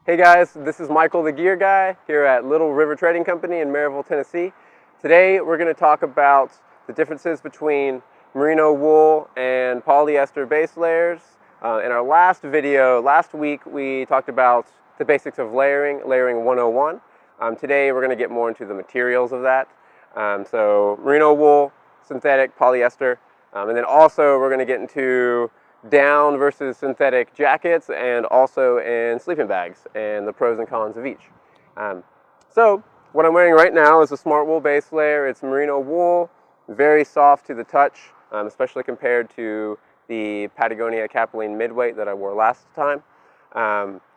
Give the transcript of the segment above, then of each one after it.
Hey guys, this is Michael the Gear Guy here at Little River Trading Company in Maryville, Tennessee. Today we're going to talk about the differences between merino wool and polyester base layers. In our last video, last week, we talked about the basics of layering 101. Today we're going to get more into the materials of that. So merino wool, synthetic, polyester, and then also we're going to get into down versus synthetic jackets and also in sleeping bags and the pros and cons of each. So what I'm wearing right now is a Smartwool base layer. It's merino wool, very soft to the touch, especially compared to the Patagonia Capilene midweight that I wore last time.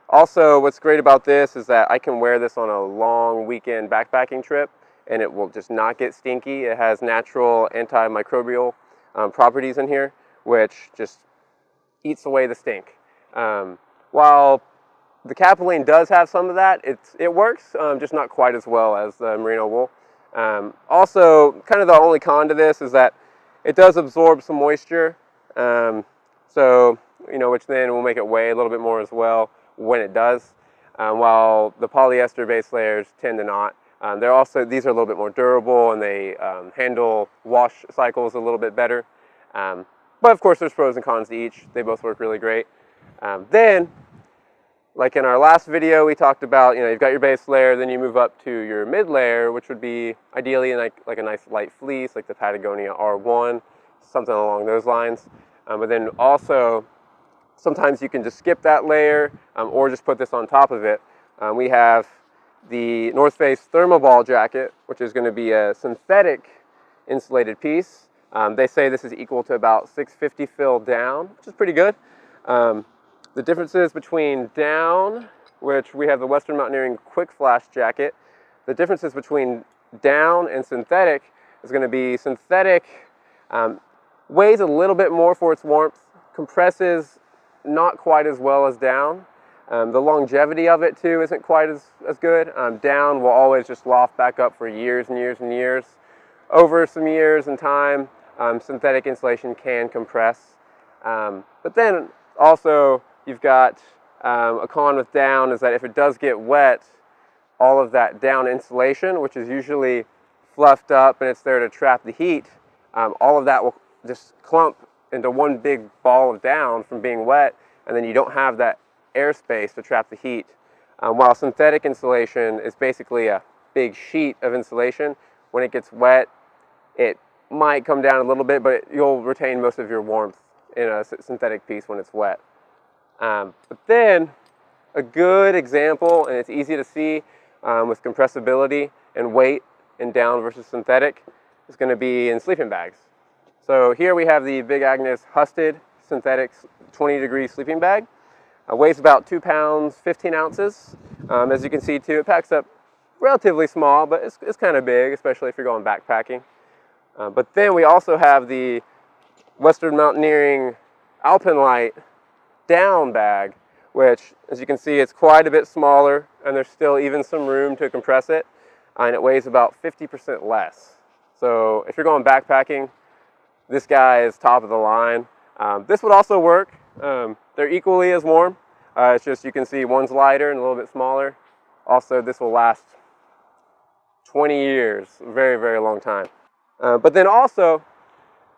Also, what's great about this is that I can wear this on a long weekend backpacking trip and it will just not get stinky. It has natural antimicrobial properties in here, which just eats away the stink. While the Capilene does have some of that, it works, just not quite as well as the merino wool. Also, kind of the only con to this is that it does absorb some moisture, so which then will make it weigh a little bit more as well when it does. While the polyester base layers tend to not. These are a little bit more durable and they handle wash cycles a little bit better. But of course there's pros and cons to each. They both work really great. Then, like in our last video, we talked about, you've got your base layer, then you move up to your mid layer, which would be ideally like a nice light fleece, like the Patagonia R1, something along those lines. But then also, sometimes you can just skip that layer or just put this on top of it. We have the North Face Thermoball jacket, which is going to be a synthetic insulated piece. They say this is equal to about 650 fill down, which is pretty good. The differences between down, which we have the Western Mountaineering Quick Flash jacket, the differences between down and synthetic is going to be synthetic weighs a little bit more for its warmth, compresses not quite as well as down. The longevity of it too isn't quite as good. Down will always just loft back up for years and years and years. Over some years and time, synthetic insulation can compress. But then also you've got a con with down is that if it does get wet, all of that down insulation, which is usually fluffed up and it's there to trap the heat, all of that will just clump into one big ball of down from being wet, and then you don't have that airspace to trap the heat. While synthetic insulation is basically a big sheet of insulation, when it gets wet, it might come down a little bit, but you'll retain most of your warmth in a synthetic piece when it's wet. But then, a good example, and it's easy to see with compressibility and weight in down versus synthetic, is going to be in sleeping bags. So here we have the Big Agnes Husted synthetic 20-degree sleeping bag. Weighs about 2 pounds, 15 ounces. As you can see too, it packs up relatively small, but it's kind of big, especially if you're going backpacking. But then we also have the Western Mountaineering Alpenlight down bag, which, as you can see, it's quite a bit smaller, and there's still even some room to compress it, and it weighs about 50% less. So if you're going backpacking, this guy is top of the line. This would also work. They're equally as warm. It's just you can see one's lighter and a little bit smaller. Also, this will last 20 years, a very, very long time. But then also,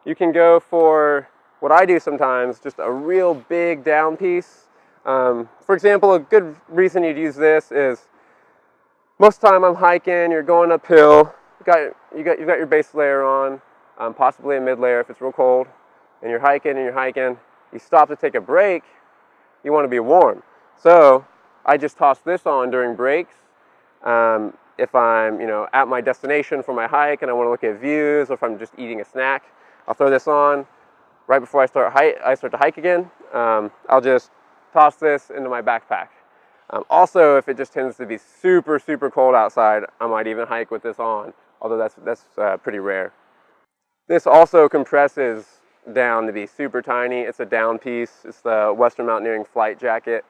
you can go for what I do sometimes, just a real big down piece. For example, a good reason you'd use this is most of the time I'm hiking, you're going uphill, you've got your base layer on, possibly a mid layer if it's real cold, and you're hiking, you stop to take a break, you want to be warm. So I just toss this on during breaks. If I'm at my destination for my hike and I want to look at views, or if I'm just eating a snack, I'll throw this on right before I start to hike again. I'll just toss this into my backpack. Also, if it just tends to be super, super cold outside, I might even hike with this on, although that's pretty rare. This also compresses down to be super tiny. It's a down piece. It's the Western Mountaineering Flight Jacket.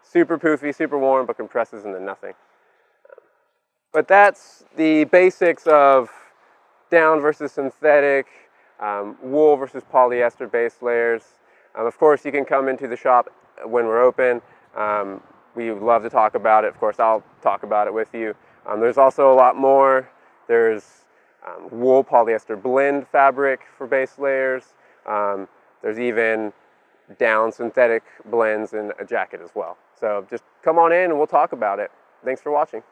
Super poofy, super warm, but compresses into nothing. But that's the basics of down versus synthetic, wool versus polyester base layers. Of course, you can come into the shop when we're open. we would love to talk about it. Of course, I'll talk about it with you. There's also a lot more. There's wool polyester blend fabric for base layers. There's even down synthetic blends in a jacket as well. So just come on in and we'll talk about it. Thanks for watching.